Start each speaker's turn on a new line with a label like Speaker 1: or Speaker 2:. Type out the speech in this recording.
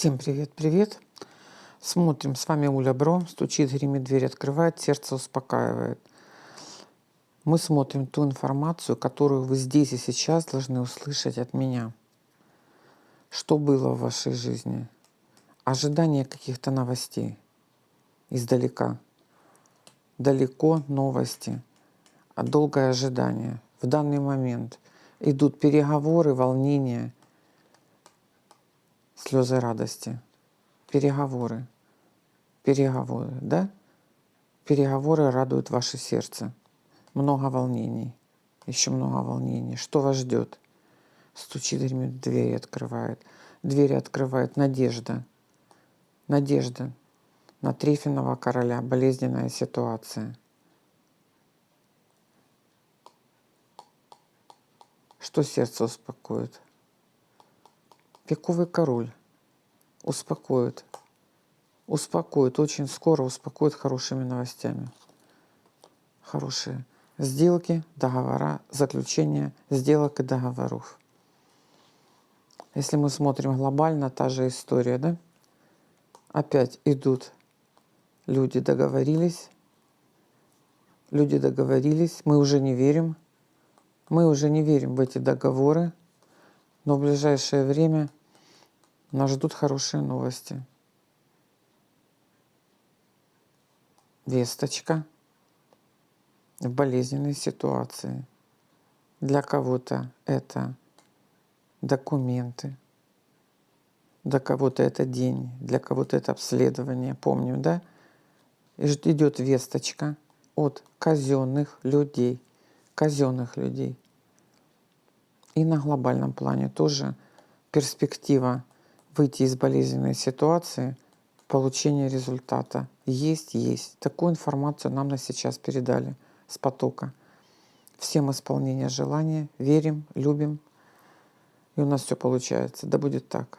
Speaker 1: Всем привет-привет! Смотрим, с вами Уля Бро. Стучит, гремит, дверь открывает, сердце успокаивает. Мы смотрим ту информацию, которую вы здесь и сейчас должны услышать от меня. Что было в вашей жизни? Ожидание каких-то новостей издалека. Далеко новости, а долгое ожидание. В данный момент идут переговоры, волнения, слезы радости. Переговоры, да? Переговоры радуют ваше сердце. Много волнений. Еще много волнений. Что вас ждет? Стучит, гремит, двери открывает. Двери открывает надежда. Надежда на Трифонова короля. Болезненная ситуация. Что сердце успокоит? Пиковый король. Успокоит. Успокоит. Очень скоро успокоит хорошими новостями. Хорошие сделки, договора, заключение сделок и договоров. Если мы смотрим глобально, та же история, да? Опять идут люди договорились, мы уже не верим в эти договоры, но в ближайшее время нас ждут хорошие новости. Весточка в болезненной ситуации. Для кого-то это документы, для кого-то это день, для кого-то это обследование. Помним, да? И идет весточка от казенных людей. И на глобальном плане тоже перспектива выйти из болезненной ситуации, получение результата. Есть. Такую информацию нам на сейчас передали с потока. Всем исполнение желания, верим, любим, и у нас все получается. Да будет так.